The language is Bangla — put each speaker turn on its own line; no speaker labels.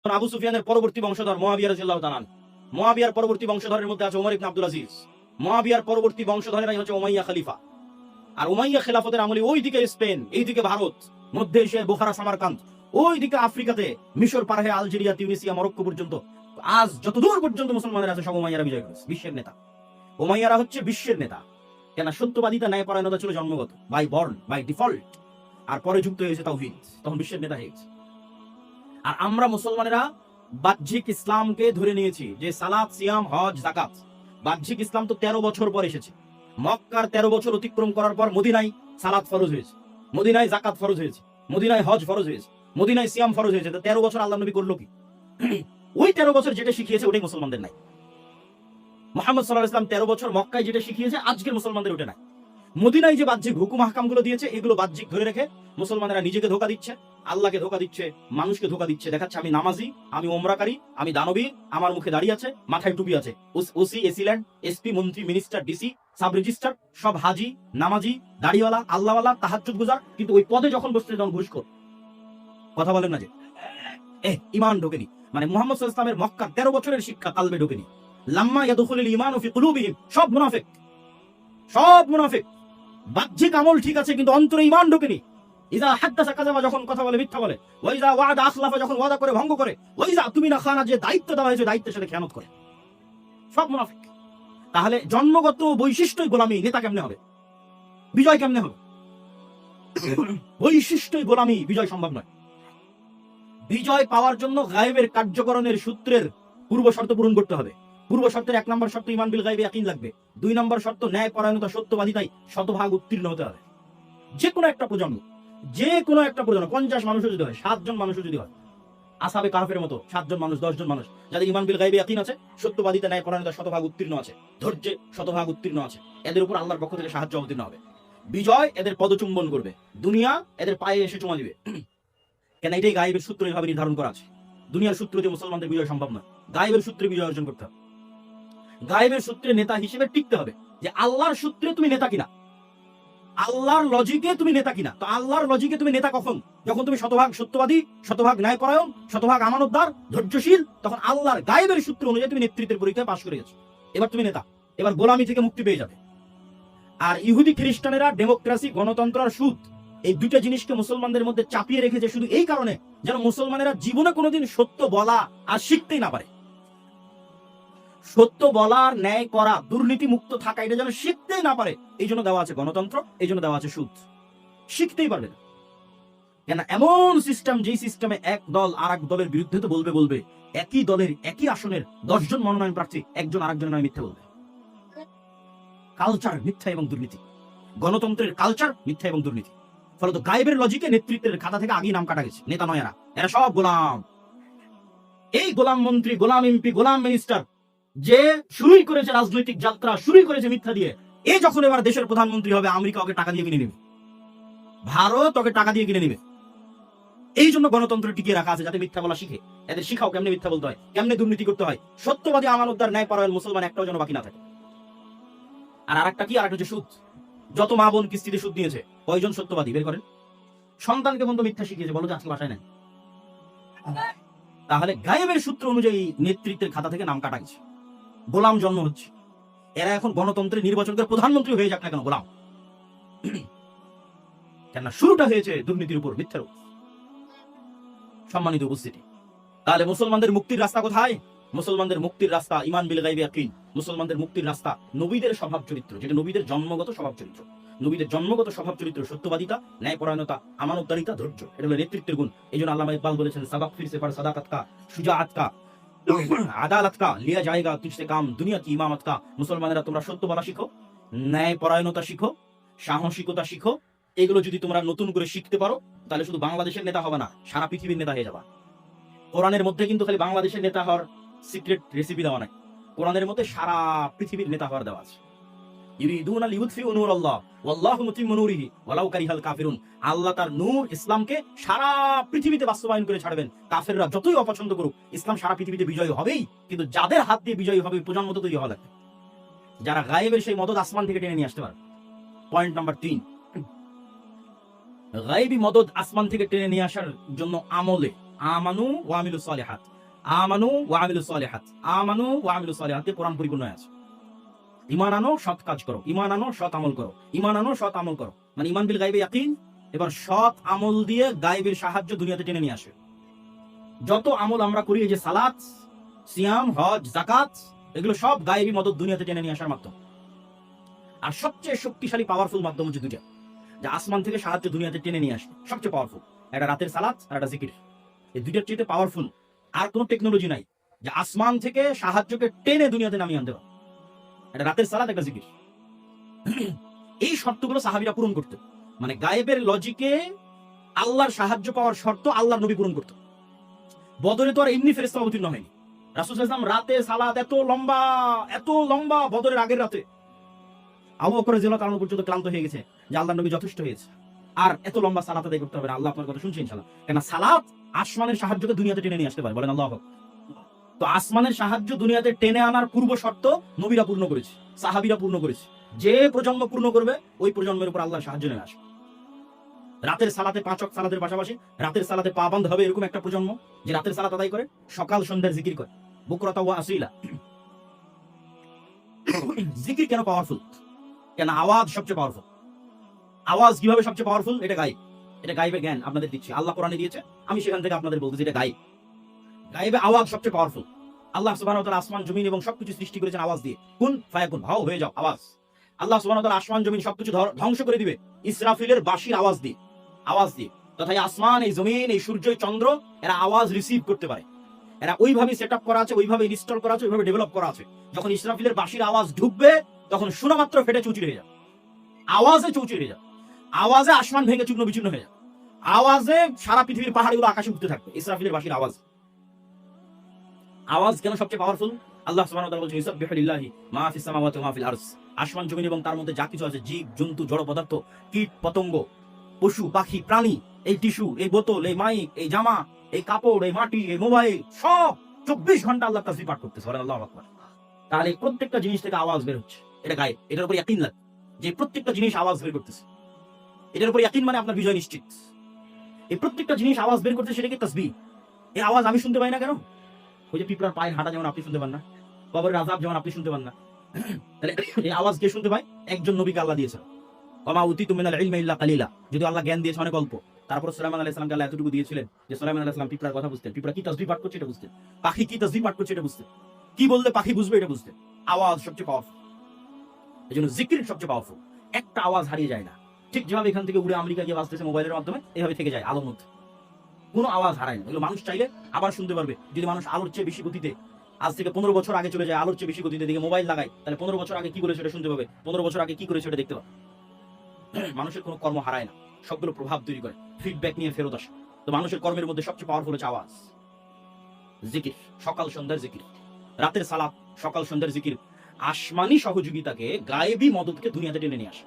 আবু সুফিয়ানের পরবর্তী বংশধর মুআবিয়া রাদিয়াল্লাহু তাআলা। মুআবিয়ার পরবর্তী বংশধরের মধ্যে আছে ওমর ইবনে আব্দুল আজিজ। মুআবিয়ার পরবর্তী বংশধরেরাই হচ্ছে উমাইয়া খলিফা। আর উমাইয়া খেলাফতের আমলে ওইদিকে স্পেন, এইদিকে ভারত, মধ্যে এশিয়ায় বুখারা, সামারকান্দ, ওইদিকে আফ্রিকাতে মিশর পার হয়ে আলজেরিয়া, তিউনিসিয়া, মরক্কো পর্যন্ত আজ যতদূর পর্যন্ত মুসলমানদের আছে সব উমাইয়ারা বিজয় করেছে। বিশ্বের নেতা উমাইয়ারা হচ্ছে বিশ্বের নেতা। কেন? সত্যবাদিতা, ন্যায়পরায়ণতা ছিল জন্মগত, বাই বর্ন, বাই ডিফল্ট। আর পরে যুক্ত হয়েছে তাওহীদ, তখন বিশ্বের নেতা হয়েছে। আর আমরা মুসলমানেরা বাহ্যিক ইসলামকে ধরে নিয়েছি, যে সালাত, সিয়াম, হজ, যাকাত। বাহ্যিক ইসলাম তো 13 বছর পর এসেছে। মক্কার 13 বছর অতিক্রম করার পর মদিনায় সালাত ফরজ হয়েছে, মদিনায় যাকাত ফরজ হয়েছে, মদিনায় হজ ফরজ হয়েছে, মদিনায় সিয়াম ফরজ হয়েছে। 13 বছর আল্লাহ নবী করলো কি? ওই 13 বছর যেটা শিখিয়েছে ওটাই মুসলমানদের নাই। মুহাম্মদ সাল্লাল্লাহু আলাইহি ওয়াসাল্লাম 13 বছর মক্কায় যেটা শিখিয়েছে আজকের মুসলমানদের ওটা নাই। মদিনায় যে বাহ্যিক হুকুম আহকাম গুলো দিয়েছে, এগুলো বাহ্যিক ধরে রেখে মুসলমানেরা নিজেকে ধোঁকা দিচ্ছে, আল্লাহকে ধোঁকা দিচ্ছে, মানুষকে ধোঁকা দিচ্ছে। দেখাচ্ছে আমি নামাজি, আমি ওমরাকারী, আমি দানবী, আমার মুখে দাঁড়িয়ে আছে, মাথায় টুপি আছে। ওসি, এসিল্যান্ড, এসপি, মন্ত্রী, মিনিস্টার, ডিসি, সাব রেজিস্ট্রার সব হাজি, নামাজি, দাড়িওয়ালা, আল্লাহওয়ালা, তাহাজ্জুদ গুজার। কিন্তু ওই পদে যখন বসতে তখন ঘুষখোর। কথা বলেন না যে ঈমান ঢোকেনি। মানে মুহাম্মদ সাল্লাল্লাহু আলাইহি ওয়াসাল্লামের মক্কার 13 বছরের শিক্ষা কালবে ঢোকেনি। লাম্মা ইয়াদখুলুল ঈমানু ফি কুলুবিহিম, সব মুনাফিক, সব মুনাফিক। বাহ্যিক আমল ঠিক আছে কিন্তু অন্তরে ঈমান ঢোকেনি। ইজা হাদাসা কাযাবা, যখন কথা বলে মিথ্যা বলে। ওয়া ইজা ওয়াদা আখলাফা, যখন ওয়াদা করে ভঙ্গ করে। ওয়া ইজা তুমিনা খানা, যে দায়িত্ব দেওয়া হয়েছে দায়িত্বের সাথে খেয়ানত করে। সব মুনাফিক। তাহলে জন্মগত বৈশিষ্ট্যই গোলামি, নেতা কেমনে হবে? বিজয় কেমনে হবে? বৈশিষ্ট্যই গোলামি, বিজয় সম্ভব নয়। বিজয় পাওয়ার জন্য গায়েবের কার্যকরণের সূত্রের পূর্ব শর্ত পূরণ করতে হবে। পূর্ব শর্তের 1 নম্বর শর্ত ঈমান বিল গায়বি ইয়াকিন লাগবে। 2 নম্বর শর্ত ন্যায়পরায়ণতা, সত্যবাদিতায় শতভাগ উত্তীর্ণ হতে হবে। যে কোনো একটা প্রজন্ম, 50 মানুষও যদি হয়, 7 জন মানুষও যদি হয়, আসহাবে কাহফের মতো 7 জন মানুষ, 10 জন মানুষ, যাদের ঈমান বিল গায়বি ইয়াকিন আছে, সত্যবাদিতা, ন্যায়পরায়ণতা শতভাগ উত্তীর্ণ আছে, ধৈর্যে শতভাগ উত্তীর্ণ আছে, এদের উপর আল্লাহর পক্ষ থেকে সাহায্য অবতীর্ণ হবে। বিজয় এদের পদচুম্বন করবে, দুনিয়া এদের পায়ে এসে চুমা দিবে। কেন? এটাই গায়েবের সূত্র এভাবে নির্ধারণ করা আছে। দুনিয়ার সূত্র দিয়ে মুসলমানদের বিজয় সম্ভব নয়, গায়েবের সূত্রে বিজয় অর্জন করতে হবে। গায়েবের সূত্রে নেতা হিসেবে টিকতে হবে। যে আল্লাহর সূত্রে তুমি নেতা কিনা, আল্লাহর লজিকে তুমি নেতা কিনা। তো আল্লাহর লজিকে তুমি নেতা কখন? যখন তুমি শতভাগ সত্যবাদী, শতভাগ ন্যায়পরায়ণ, শতভাগ আমানতদার, ধৈর্যশীল। তখন আল্লাহর গায়েবের সূত্র অনুযায়ী তুমি নেতৃত্বের পরীক্ষায় পাশ করে গেছো, এবার তুমি নেতা, এবার গোলামি থেকে মুক্তি পেয়ে যাবে। আর ইহুদি খ্রিস্টানেরা ডেমোক্রেসি, গণতন্ত্র আর সুদ, এই দুইটা জিনিসকে মুসলমানদের মধ্যে চাপিয়ে রেখেছে শুধু এই কারণে যেন মুসলমানেরা জীবনে কোনোদিন সত্য বলা আর শিখতেই না পারে। সত্য বলার, ন্যায় করা, দুর্নীতি মুক্ত থাকা, এটা যেন শিখতেই না পারে। এই জন্য দেওয়া আছে গণতন্ত্র, এই জন্য দেওয়া আছে সুদ। শিখতেই পারবে না। কেন? এমন সিস্টেম, যেই সিস্টেমে এক দল আর এক দলের বিরুদ্ধে তো বলবে, একই দলের একই আসনের 10 জন মনোনয়ন প্রার্থী, একজন আরেকজনের নামে মিথ্যা বলবে। কালচার মিথ্যা এবং দুর্নীতি, গণতন্ত্রের কালচার মিথ্যা এবং দুর্নীতি। ফলত গায়েবের লজিকে নেতৃত্বের খাতা থেকে আগেই নাম কাটা গেছে। নেতা নয় এরা সব গোলাম। এই গোলাম মন্ত্রী, গোলাম এমপি, গোলাম মিনিস্টার যে শুরুই করেছে রাজনৈতিক যাত্রা, শুরুই করেছে মিথ্যা দিয়ে, এ যখন এবার দেশের প্রধানমন্ত্রী হবে, আমেরিকা ওকে টাকা দিয়ে কিনে নেবে, ভারত ওকে টাকা দিয়ে কিনে নেবে। এই জন্য গণতন্ত্র টিকিয়ে রাখা আছে, যাতে মিথ্যা বলা শিখে। এদের শিখাও কেমনে মিথ্যা বলতে হয়, কেমনে দুর্নীতি করতে হয়। সত্যবাদী, আমানতদার, ন্যায়পরায়ণ মুসলমান একটাও যেন বাকি না থাকে। আর আরেকটা কি? আরেকটা হচ্ছে সুদ। যত মা বোন কিস্তিতে সুদ নিয়েছে, কয়জন সত্যবাদী বের করেন? সন্তানকে বন্ধু মিথ্যা শিখিয়েছে, বলো যে আজকে বাসায় নেন। তাহলে গায়েবের সূত্র অনুযায়ী নেতৃত্বের খাতা থেকে নাম কাটা গেছে, গোলাম জন্ম হচ্ছে। এরা এখন গণতন্ত্রে নির্বাচন করে প্রধানমন্ত্রী হয়ে যাক না কেন, গোলাম। কেন? শুরুটা হয়েছে দুর্নীতির উপর, মিথ্যার উপর। সম্মানিত উপস্থিতি, তাহলে মুসলমানদের মুক্তির রাস্তা কোথায়? মুসলমানদের মুক্তির রাস্তা ঈমান বিল গায়বি ইয়াকিন। মুসলমানদের মুক্তির রাস্তা নবীদের স্বভাব চরিত্র, যেটা নবীদের জন্মগত স্বভাব চরিত্র। নবীদের জন্মগত স্বভাব চরিত্র সত্যবাদিতা, ন্যায়পরায়ণতা, আমানতদারিতা, ধৈর্য। এটা হলো নেতৃত্বের গুণ। এই জন্য আল্লামা ইকবাল বলেছেন, সাবাক ফির সে পর সাদাকত কা, শুজাআত কা, আদালত কা, লিয়া জায়েগা তুঝসে কাম, দুনিয়া কি ইমামত কা। মুসলমানেরা তোমরা সত্য বলা শিখো, ন্যায়পরায়ণতা শিখো, সাহসিকতা শিখো। এগুলো যদি তোমরা নতুন করে শিখতে পারো, তাহলে শুধু বাংলাদেশের নেতা হবে না, সারা পৃথিবীর নেতা হয়ে যাবা। কোরআনের মধ্যে কিন্তু খালি বাংলাদেশের নেতা হওয়ার সিক্রেট রেসিপি দেওয়া নাই, কোরআনের মধ্যে সারা পৃথিবীর নেতা হওয়ার দেওয়া আছে। ইউরিদুনা লিইউতফিউ নূরাল্লাহ ওয়াল্লাহু মুতিম্মু নূরিহি ওয়ালাউ কারিহাল কাফিরুন। আল্লাহ তার নূর, ইসলামকে সারা পৃথিবীতে বাস্তবায়ন করে ছাড়বেন। কাফেররা যতই অপছন্দ করুক, ইসলাম সারা পৃথিবীতে বিজয়ী হবেই। কিন্তু যাদের হাত দিয়ে বিজয়ী হবে, প্রজন্ম তো তৈরি হওয়া লাগবে, যারা গায়েবের সেই মদদ আসমান থেকে টেনে নিয়ে আসতে পারে। পয়েন্ট নাম্বার 3, গায়েবী মদদ আসমান থেকে টেনে নিয়ে আসার জন্য আমানু ওয়া আমিলুস সালিহাত, আমানু ওয়া আমিলুস সালিহাত, আমানু ওয়া আমিলুস সালিহাত, কোরআন পরিপূর্ণ আছে। ঈমান আনো, সৎ কাজ করো, ঈমান আনো, সৎ আমল করো, ঈমান আনো, সৎ আমল করো, মানে ঈমান বিল গায়বি ইয়াকিন। এবার সৎ আমল দিয়ে গায়বের সাহায্য দুনিয়াতে টেনে নিয়ে আসে। যত আমল আমরা করি, এই যে সালাত, সিয়াম, হজ, যাকাত, এগুলো সব গায়বী মদদ দুনিয়াতে টেনে নিয়ে আসার মাধ্যম। আর সবচেয়ে শক্তিশালী পাওয়ারফুল মাধ্যম হচ্ছে দুইটা, যে আসমান থেকে সাহায্য দুনিয়াতে টেনে নিয়ে আসে, সবচেয়ে পাওয়ারফুল। একটা রাতের সালাত আর একটা জিকির, এই দুইটার চেয়ে পাওয়ারফুল আর কোনো টেকনোলজি নাই যে আসমান থেকে সাহায্যকে টেনে দুনিয়াতে নামিয়ে আনতে পারে। একটা রাতের সালাত, একটা জিকির। এই শর্তগুলো সাহাবীরা পূরণ করতে, মানে গায়েবের লজিকে আল্লাহর সাহায্য পাওয়ার শর্ত আল্লাহর নবী পূরণ করত। বদরে তো আর এমনি ফেরেশতা অবতীর্ণ হয়নি। রাসূল সাল্লাল্লাহু আলাইহি ওয়াসাল্লাম রাতে সালাত এত লম্বা বদরের আগের রাতে আবু বকর রাদিয়াল্লাহু তাআলা পর্যন্ত ক্লান্ত হয়ে গেছে যে আল্লাহর নবী যথেষ্ট হয়েছে, আর এত লম্বা সালাত আদায় করতে হবে না, আল্লাহ আপনার কথা শুনছেন ইনশাআল্লাহ। কেন সালাত আসমানের সাহায্যকে দুনিয়াতে টেনে নিয়ে আসতে পারে, বলেন আল্লাহু আকবার। তো আসমানের সাহায্য দুনিয়াতে টেনে আনার পূর্ব শর্ত নবীরা পূর্ণ করেছে, সাহাবীরা পূর্ণ করেছে। যে প্রজন্ম পূর্ণ করবে ওই প্রজন্মের উপর আল্লাহর সাহায্য নেমে আসবে। রাতের সালাতে 5 ওয়াক্ত সালাতের পাশাপাশি রাতের সালাতে পাবন্দ হবে এরকম একটা প্রজন্ম, যে রাতের সালাত আদায় করে, সকাল সন্ধ্যার জিকির করে, বুকরাতা ওয়া আসিলা। জিকির কেন পাওয়ারফুল? কেন আওয়াজ সবচেয়ে পাওয়ারফুল। আওয়াজ কিভাবে সবচেয়ে পাওয়ারফুল? এটা গায়েব, এটা গায়েবের জ্ঞান আপনাদের দিচ্ছি, আল্লাহ কোরআনে দিয়েছে, আমি সেখান থেকে আপনাদের বলতেছি এটা গায়েব। গায়েবে আওয়াজ সবচেয়ে পাওয়ারফুল। আল্লাহ সুবহানাহু ওয়া তাআলা আসমান জমিন এবং সবকিছু সৃষ্টি করেছেন আওয়াজ দিয়ে, কুন ফায়াকুন, হও হয়ে যাও, আওয়াজ। আল্লাহ সুবহানাহু ওয়া তাআলা আসমান জমিন সবকিছু ধ্বংস করে দিবে ইসরাফিলের বাঁশির আওয়াজ দিয়ে, আওয়াজ দিয়ে। তথা এই আসমান, এই জমিন, এই সূর্য, এই চন্দ্র, এরা আওয়াজ রিসিভ করতে পারে। এরা ওইভাবে সেটআপ করা আছে, ওইভাবে ইনস্টল করা আছে, ওইভাবে ডেভেলপ করা আছে। যখন ইসরাফিলের বাঁশির আওয়াজ ঢুকবে তখন শোনা মাত্র ফেটে চৌচির হয়ে যাবে, আওয়াজে চৌচির হয়ে যাবে, আওয়াজে আসমান ভেঙে চূর্ণ বিচূর্ণ হয়ে যাবে, আওয়াজে সারা পৃথিবীর পাহাড়গুলো আকাশে উঠতে থাকবে ইসরাফিলের বাঁশির আওয়াজ। আওয়াজ কেন সবচেয়ে পাওয়ারফুল? আল্লাহ সুবহানাহু ওয়া তাআলা বলেছেন ইসাববিহু লিল্লাহি মা ফিস সামাওয়াতি ওয়া মা ফিল আরজ। আসমান জমিন এবং তার মধ্যে যা কিছু আছে, জীব জন্তু, জড় পদার্থ, কীট পতঙ্গ, পশু পাখি প্রাণী, এই টিস্যু, এই বোতল, এই মাইক, এই জামা, এই কাপড়, এই মাটি, এই মোবাইল, সব 24 ঘন্টা আল্লাহ তাসবিহ পাঠ করতেছে, সুবহানাল্লাহু আকবার। তাহলে প্রত্যেকটা জিনিস থেকে আওয়াজ বের হচ্ছে, এটা গায়েব। এটার উপর ইয়াকিন লাগে যে প্রত্যেকটা জিনিস আওয়াজ বের করতেছে, এটার উপর ইয়াকিন মানে আপনার বিজয় নিশ্চিত। এই প্রত্যেকটা জিনিস আওয়াজ বের করতেছে, সেটা কি তাসবিহ। এই আওয়াজ আমি শুনতে পাই না কেন? ওই যে পিঁপড়ার পায়ের হাঁটা যেমন আপনি শুনতে পান না, কবরের আযাব যেমন আপনি শুনতে পান না, তাহলে এই আওয়াজ কে শুনতে পায়? একজন নবীকে আল্লাহ দিয়েছে। ওয়া মা উতিতু মিনাল ইলমি ইল্লা কালিলা। যদি আল্লাহ জ্ঞান দিয়েছে অনেক অল্প, তারপর সুলাইমান আলাইহিস সালামকে আল্লাহ এতটুকু দিয়েছিলেন যে সুলাইমান আলাইহিস সালাম পিঁপড়ার কথা বুঝতেন, পিঁপড়া কি তাসবিহ পাঠ করছে এটা বুঝতেন, পাখি কি তাসবিহ পাঠ করছে এটা বুঝতেন, কি বললে পাখি বুঝবে এটা বুঝতেন। আওয়াজ সবচেয়ে পাওয়ারফুল, এজন্য জিকির সবচেয়ে পাওয়ারফুল। একটা আওয়াজ হারিয়ে যায় না, ঠিক যেভাবে এখান থেকে উড়ে আমেরিকা গিয়ে বাজতেছে মোবাইলের মাধ্যমে, এভাবে থেকে যায় আলোর মধ্যে, কোনো আওয়াজ হারায় না। এগুলো মানুষ চাইলে আবার শুনতে পারবে। যদি মানুষ আলোর চেয়ে বেশি গতিতে, আজ থেকে 15 বছর আগে চলে যায়, আলোর চেয়ে বেশি গতিতে দিকে মোবাইল লাগায়, তাহলে 15 বছর আগে কি করে সেটা শুনতে পাবে, 15 বছর আগে কি করে সেটা দেখতে পাবে। মানুষের কোনো কর্ম হারায় না, সবগুলো প্রভাব তৈরি করে, ফিডব্যাক নিয়ে ফেরত আসে। তো মানুষের কর্মের মধ্যে সবচেয়ে পাওয়ারফুল হচ্ছে আওয়াজ। জিকির, সকাল সন্ধ্যার জিকির, রাতের সালাত, সকাল সন্ধ্যার জিকির আসমানি সহযোগিতাকে, গায়েবী মদতকে দুনিয়াতে টেনে নিয়ে আসে।